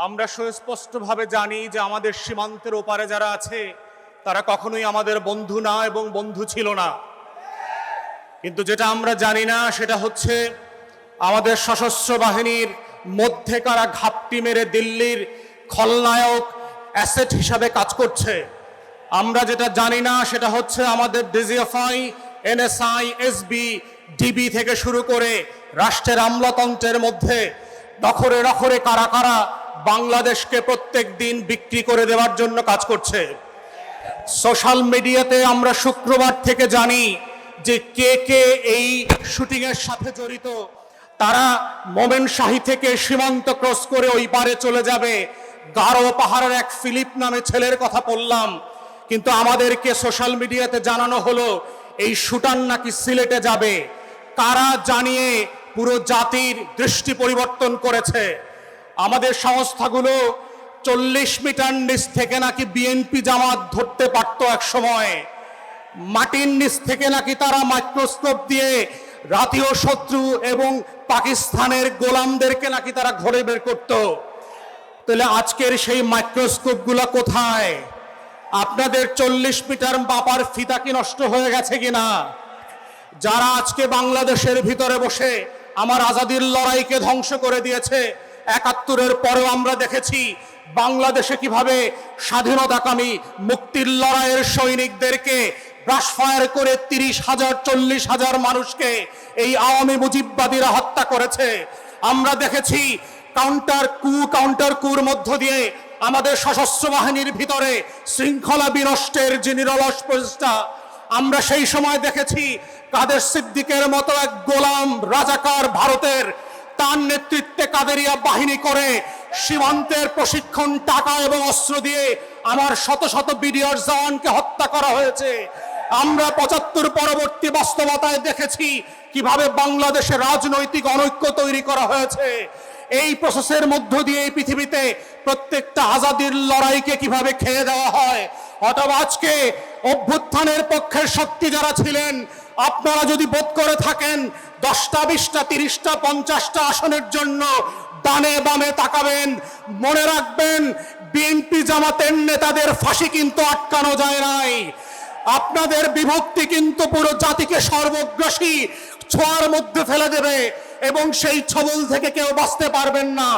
আমরা সুস্পষ্টভাবে জানি যে আমাদের সীমান্তের ওপারে যারা আছে তারা কখনোই আমাদের বন্ধু না এবং বন্ধু ছিল না। কিন্তু যেটা আমরা জানি না সেটা হচ্ছে আমাদের সশস্ত্র বাহিনীর মধ্যে কারা ঘাপটি মেরে দিল্লির খলনায়ক অ্যাসেট হিসাবে কাজ করছে। আমরা যেটা জানি না সেটা হচ্ছে আমাদের ডিজিএফআই, এনএসআই, এসবি, ডিবি থেকে শুরু করে রাষ্ট্রের আমলাতন্ত্রের মধ্যে নখরে নখরে কারা কারা বাংলাদেশকে প্রত্যেক দিন বিক্রি করে দেওয়ার জন্য কাজ করছে। সোশ্যাল মিডিয়াতে আমরা শুক্রবার থেকে জানি যে কে কে এই শুটিংয়ের সাথে জড়িত। তারা মোমেন শাহী থেকে সীমান্ত ক্রস করে ওই পারে চলে যাবে। গারো পাহাড়ের এক ফিলিপ নামে ছেলের কথা বললাম, কিন্তু আমাদেরকে সোশ্যাল মিডিয়াতে জানানো হলো এই শুটার নাকি সিলেটে যাবে। কারা জানিয়ে পুরো জাতির দৃষ্টি পরিবর্তন করেছে। আমাদের সংস্থাগুলো 40 মিটার নিচ থেকে নাকি বিএনপি জামাত ধরতে পারত এক সময়। মাটির নিচ থেকে নাকি তারা মাইক্রোস্কোপ দিয়ে জাতীয় শত্রু এবং পাকিস্তানের গোলামদেরকে নাকি তারা ঘরে বের করত। তাহলে আজকের সেই মাইক্রোস্কোপগুলো কোথায়? আপনাদের 40 মিটার মাপার ফিতা কি নষ্ট হয়ে গেছে কিনা? যারা আজকে বাংলাদেশের ভিতরে বসে আমার আজাদির লড়াইকে ধ্বংস করে দিয়েছে, ৭১-এর পরেও আমরা দেখেছি বাংলাদেশে কিভাবে স্বাধীনতাকামী মুক্তির লড়াইয়ের সৈনিকদেরকে ব্রাশ ফায়ার করে ৩০,০০০ ৪০,০০০ মানুষকে এই আওয়ামী মুজিববাদীরা হত্যা করেছে। আমরা দেখেছি কাউন্টার কুর মধ্য দিয়ে আমাদের সশস্ত্র বাহিনীর ভিতরে শৃঙ্খলা বিনষ্টের যে নিরলস প্রচেষ্টা। আমরা সেই সময় দেখেছি কাদের সিদ্দিকের মতো এক গোলাম রাজাকার ভারতের, তার নেতৃত্বে কাদেরিয়া বাহিনী করে সীমান্তের প্রশিক্ষণ, টাকা এবং অস্ত্র দিয়ে আমার শত শত বিডিআর জওয়ানকে হত্যা করা হয়েছে। আমরা ৭৫ পরবর্তী বাস্তবতায় দেখেছি কিভাবে বাংলাদেশে রাজনৈতিক অনৈক্য তৈরি করা হয়েছে। এই প্রসেসের মধ্য দিয়ে এই পৃথিবীতে প্রত্যেকটা আজাদির লড়াইকে কিভাবে খেয়ে দেওয়া হয়। অথবা আজকে অভ্যুত্থানের পক্ষের শক্তি যারা ছিলেন, আপনারা যদি বোধ করে থাকেন 10টা 20টা 30টা 50টা আসনের জন্য ডানে বামে তাকাবেন, মনে রাখবেন বিএনপি জামাতের নেতাদের ফাঁসি কিন্তু আটকানো যায় নাই। আপনাদের বিভক্তি কিন্তু পুরো জাতিকে সর্বগ্রাসী ছোঁয়ার মধ্যে ফেলে দেবে এবং সেই ছবল থেকে কেউ বাঁচতে পারবেন না।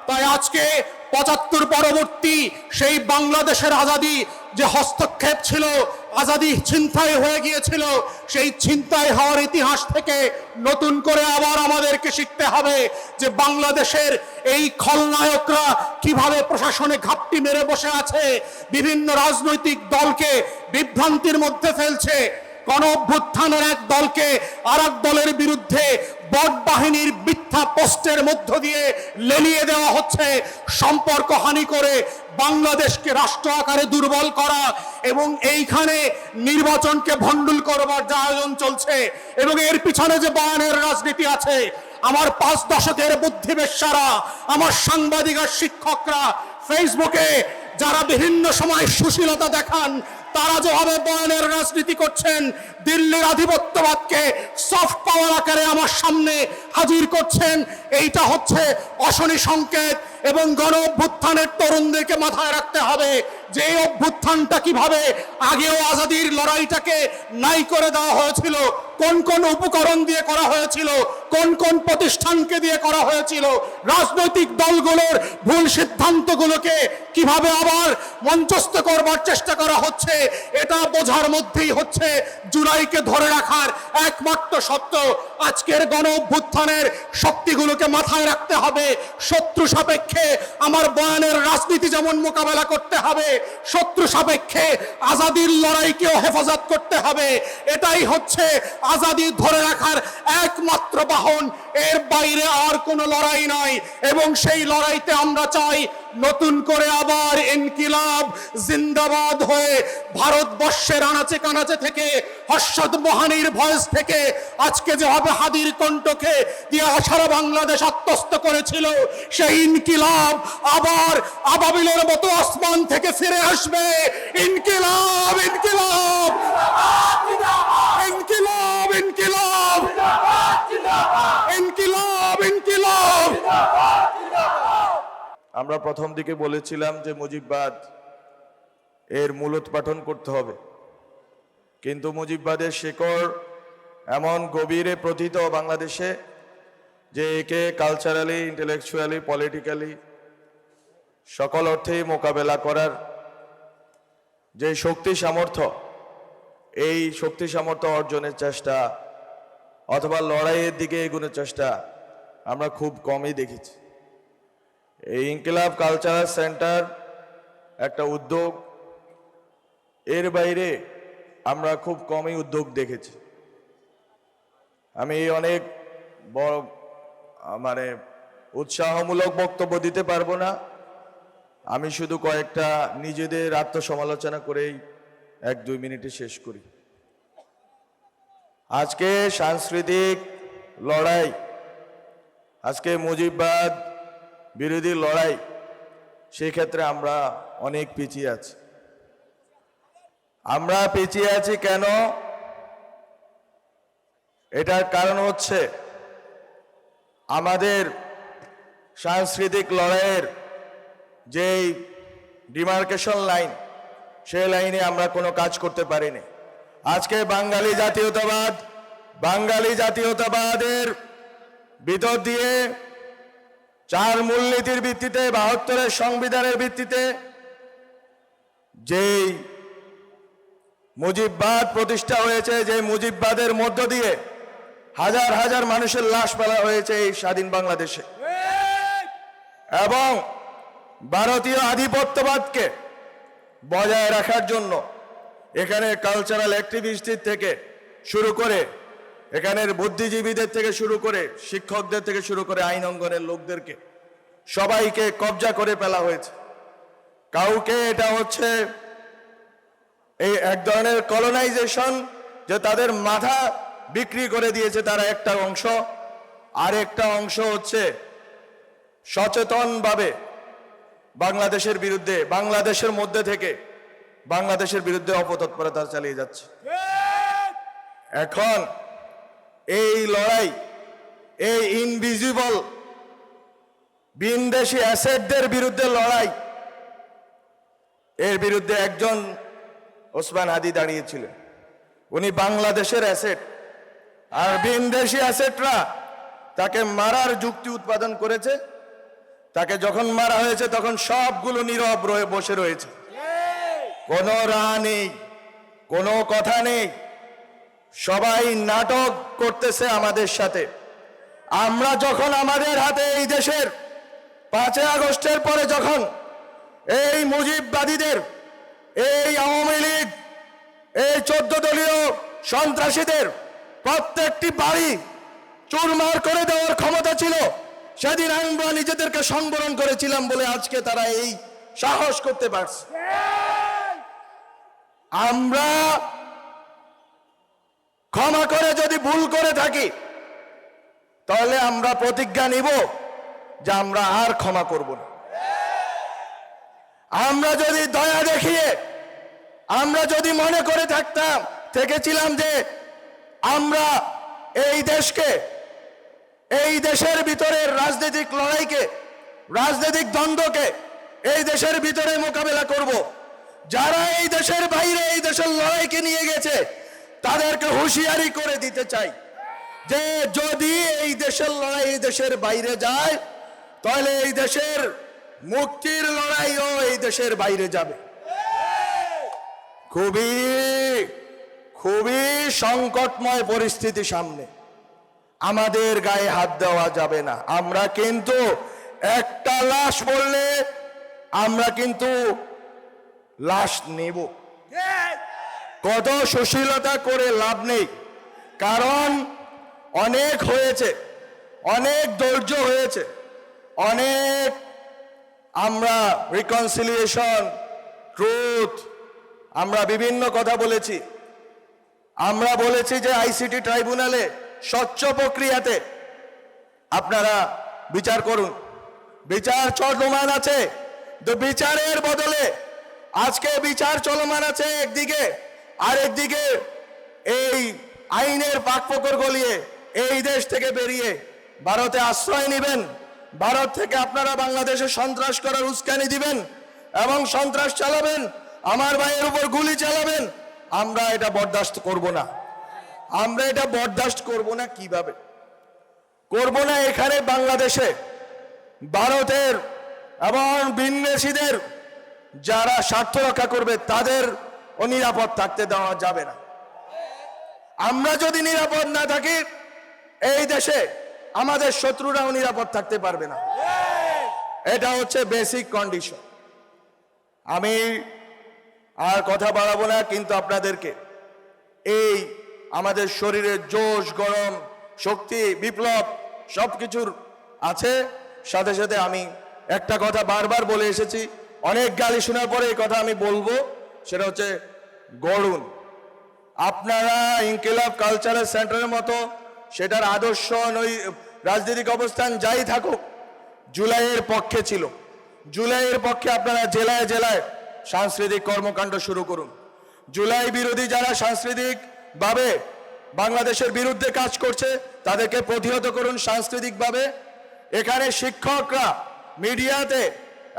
তাই আজকে ৭৫ পরবর্তী সেই বাংলাদেশের আজাদি যে হস্তক্ষেপ ছিল, আজাদি ছিনতাই হয়ে গিয়েছিল, সেই ছিনতাই হওয়ার ইতিহাস থেকে নতুন করে আবার আমাদেরকে শিখতে হবে যে বাংলাদেশের এই খলনায়করা কিভাবে প্রশাসনে ঘাপটি মেরে বসে আছে, বিভিন্ন রাজনৈতিক দলকে বিভ্রান্তির মধ্যে ফেলছে। গণ অভ্যুত্থানের এক দলকে আর এক দলের বিরুদ্ধে বট বাহিনীর মিথ্যা পোস্টের মধ্য দিয়ে লেলিয়ে দেওয়া হচ্ছে, সম্পর্ক হানি করে বাংলাদেশকে রাষ্ট্র আকারে দুর্বল করা এবং এইখানে নির্বাচনকে ভণ্ডুল করবার যে আয়োজন চলছে এবং এর পিছনে যে বয়ানের রাজনীতি আছে। আমার 5 দশকের বুদ্ধিবেশ্যারা, আমার সাংবাদিক আর শিক্ষকরা ফেসবুকে যারা বিভিন্ন সময় সুশীলতা দেখান, তারা যেভাবে বয়ানের রাজনীতি করছেন, দিল্লির আধিপত্যবাদকে সফট পাওয়ার আকারে আমার সামনে হাজির করছেন, এইটা হচ্ছে অশনি সংকেত। এবং গণ অভ্যুত্থানের তরুণদেরকে মাথায় রাখতে হবে যে এই অভ্যুত্থানটা কিভাবে আগেও আজাদির লড়াইটাকে নাই করে দেওয়া হয়েছিল, কোন কোন উপকরণ দিয়ে করা হয়েছিল, কোন কোন প্রতিষ্ঠানকে দিয়ে করা হয়েছিল, রাজনৈতিক দলগুলোর ভুল সিদ্ধান্তগুলোকে কিভাবে আবার মঞ্চস্থ করবার চেষ্টা করা হচ্ছে। এটা বোঝার মধ্যেই হচ্ছে জুলাইকে ধরে রাখার একমাত্র সত্য। আজকের গণ অভ্যুত্থানের শক্তিগুলোকে মাথায় রাখতে হবে। শত্রু সাপেক্ষে আমার বয়ানের রাজনীতি যেমন মোকাবেলা করতে হবে, শত্রু সাপেক্ষে আজাদির লড়াইকেও হেফাজত করতে হবে। এটাই হচ্ছে আজাদি ধরে রাখার একমাত্র বাহন, এর বাইরে আর কোনো লড়াই নাই। এবং সেই লড়াইতে আমরা চাই নতুন করে আবার ইনকিলাব জিন্দাবাদ হয়ে ভারতবর্ষের আনাচে কানাচে থেকে হর্ষদ মোহানির ভয়েস থেকে আজকে যেভাবে হাদির কণ্ঠকে দিয়ে সারা বাংলাদেশ আত্মস্থ করেছিল, সেই ইনকিলাব আবার আবাবিলের মতো আসমান থেকে ফিরে আসবে। ইনকিলাব ইনকিলাব ইনকিলাব ইনকিলাব ইনকিলাব ইনকিলাব। আমরা প্রথম দিকে বলেছিলাম যে মুজিববাদ এর মূলোৎপাটন করতে হবে, কিন্তু মুজিববাদের শিকড় এমন গভীরে প্রথিত বাংলাদেশে যে একে কালচারালি, ইন্টেলেকচুয়ালি, পলিটিক্যালি সকল অর্থেই মোকাবেলা করার যে শক্তি সামর্থ্য, এই শক্তি সামর্থ্য অর্জনের চেষ্টা অথবা লড়াইয়ের দিকে এগোনোর চেষ্টা আমরা খুব কমই দেখেছি। এই ইনকিলাব কালচারাল সেন্টার একটা উদ্যোগ, এর বাইরে আমরা খুব কমই উদ্যোগ দেখেছি। আমি অনেক বড় উৎসাহমূলক বক্তব্য দিতে পারবো না, আমি শুধু কয়েকটা নিজেদের আত্মসমালোচনা করেই 1-2 মিনিটে শেষ করি। আজকে সাংস্কৃতিক লড়াই, আজকে মুজিববাদ বিরোধী লড়াই, সেই ক্ষেত্রে আমরা অনেক পিছিয়ে আছি। আমরা পিছিয়ে আছি কেন? এটার কারণ হচ্ছে আমাদের সাংস্কৃতিক লড়াইয়ের যেই ডিমার্কেশন লাইন, সেই লাইনে আমরা কোনো কাজ করতে পারিনি। আজকে বাঙালি জাতীয়তাবাদের ভিতর দিয়ে 4 মূলনীতির ভিত্তিতে, 72-এর সংবিধানের ভিত্তিতে যেই মুজিববাদ প্রতিষ্ঠা হয়েছে, যে মুজিববাদের মধ্য দিয়ে হাজার হাজার মানুষের লাশ ফেলা হয়েছে এই স্বাধীন বাংলাদেশে, এবং ভারতীয় আধিপত্যবাদকে বজায় রাখার জন্য এখানে কালচারাল অ্যাক্টিভিস্টদের থেকে শুরু করে, এখানের বুদ্ধিজীবীদের থেকে শুরু করে, শিক্ষকদের থেকে শুরু করে আইন অঙ্গনের লোকদেরকে সবাইকে কবজা করে ফেলা হয়েছে। কাউকে এটা হচ্ছে এই এক ধরনের কলোনাইজেশন, যে তাদের মাথা বিক্রি করে দিয়েছে তারা একটা অংশ, আর একটা অংশ হচ্ছে সচেতনভাবে বাংলাদেশের বিরুদ্ধে, বাংলাদেশের মধ্যে থেকে বাংলাদেশের বিরুদ্ধে অপতৎপরতা চালিয়ে যাচ্ছে। এখন এই লড়াই, এই ইনভিজিবল বিনদেশি অ্যাসেটদের বিরুদ্ধে লড়াই, এর বিরুদ্ধে একজন ওসমান হাদি দাঁড়িয়েছিলেন। উনি বাংলাদেশের অ্যাসেট, আর বিনদেশি অ্যাসেটরা তাকে মারার যুক্তি উৎপাদন করেছে। তাকে যখন মারা হয়েছে তখন সবগুলো নীরব বসে রয়েছে, কোনো রা নেই, কোনো কথা নেই, সবাই নাটক করতেছে আমাদের সাথে। আমরা যখন আমাদের হাতে এই দেশের 5 আগস্টের পরে যখন এই মুজিববাদীদের, এই আওয়ামী লীগ, এই 14 দলীয় সন্ত্রাসীদের প্রত্যেকটি বাড়ি চুরমার করে দেওয়ার ক্ষমতা ছিল, সেদিন আমরা নিজেদেরকে সংবরণ করেছিলাম বলে আজকে তারা এই সাহস করতে পারছে। আমরা ক্ষমা করে যদি ভুল করে থাকি, তাহলে আমরা প্রতিজ্ঞা নিব যে আমরা আর ক্ষমা করব না। আমরা যদি দয়া দেখিয়ে, আমরা যদি মনে করে থেকেছিলাম যে আমরা এই দেশকে, এই দেশের ভিতরের রাজনৈতিক লড়াইকে, রাজনৈতিক দ্বন্দ্বকে এই দেশের ভিতরে মোকাবেলা করব, যারা এই দেশের বাইরে এই দেশের লড়াইকে নিয়ে গেছে তাদেরকে হুঁশিয়ারি করে দিতে চাই যে যদি এই দেশের লড়াই এই দেশের বাইরে যায়, তাহলে এই দেশের মুক্তির লড়াইও এই দেশের বাইরে যাবে। খুবই খুবই সংকটময় পরিস্থিতি সামনে, আমাদের গায়ে হাত দেওয়া যাবে না। আমরা কিন্তু একটা লাশ পড়লে আমরা কিন্তু লাশ নেব, কত সুশীলতা করে লাভ নেই, কারণ অনেক হয়েছে, অনেক ধৈর্য হয়েছে, অনেক আমরা রিকনসিলিয়েশন, ট্রুথ, আমরা বিভিন্ন কথা বলেছি। আমরা বলেছি যে আইসিটি ট্রাইব্যুনালে স্বচ্ছ প্রক্রিয়াতে আপনারা বিচার করুন, বিচার চলমান আছে, তো বিচারের বদলে আজকে বিচার চলমান আছে একদিকে, আর একদিকে এই আইনের পাকপোকর গলিয়ে এই দেশ থেকে বেরিয়ে ভারতে আশ্রয় নেবেন, ভারত থেকে আপনারা বাংলাদেশে সন্ত্রাস করার উস্কানি দিবেন এবং সন্ত্রাস চালাবেন, আমার ভাইয়ের উপর গুলি চালাবেন, আমরা এটা বরদাস্ত করব না। আমরা এটা বরদাস্ত করব না। কিভাবে করব না? এখানে বাংলাদেশে ভারতের এবং বিন্যাসীদের যারা স্বার্থ রক্ষা করবে তাদের অনিরাপদ থাকতে দেওয়া যাবে না। আমরা যদি নিরাপদ না থাকি, এই দেশে আমাদের শত্রুরাও নিরাপদ থাকতে পারবে না। এটা হচ্ছে বেসিক কন্ডিশন। আমি আর কথা বাড়াবো না, কিন্তু আপনাদেরকে এই আমাদের শরীরে জোশ, গরম, শক্তি, বিপ্লব সবকিছুর আছে। সাথে সাথে আমি একটা কথা বারবার বলে এসেছি, অনেক গালি শোনার পরে এই কথা আমি বলবো, সেটা হচ্ছে গড়ুন। আপনারা ইনকিলাব কালচারাল সেন্টারের মতো সেটার আদর্শ রাজনৈতিক অবস্থান যাই থাকুক, জুলাইয়ের পক্ষে ছিল। জুলাইয়ের পক্ষে আপনারা জেলায় জেলায় সাংস্কৃতিক কর্মকাণ্ড শুরু করুন। জুলাই বিরোধী যারা সাংস্কৃতিক ভাবে বাংলাদেশের বিরুদ্ধে কাজ করছে তাদেরকে প্রতিহত করুন সাংস্কৃতিকভাবে। এখানে শিক্ষকরা, মিডিয়াতে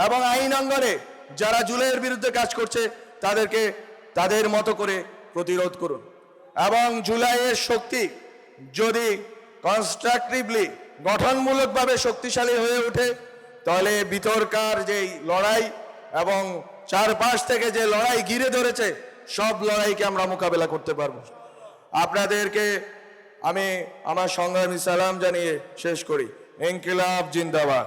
এবং আইন অঙ্গনে যারা জুলাইয়ের বিরুদ্ধে কাজ করছে তাদেরকে তাদের মতো করে প্রতিরোধ করুন। এবং জুলাইয়ের শক্তি যদি কনস্ট্রাকটিভলি, গঠনমূলকভাবে শক্তিশালী হয়ে ওঠে, তাহলে ভিতরকার যে লড়াই এবং চারপাশ থেকে যে লড়াই ঘিরে ধরেছে সব লড়াইকে আমরা মোকাবেলা করতে পারবো। আপনাদেরকে আমি আমার সংগ্রামী সালাম জানিয়ে শেষ করি। ইনকিলাব জিন্দাবাদ।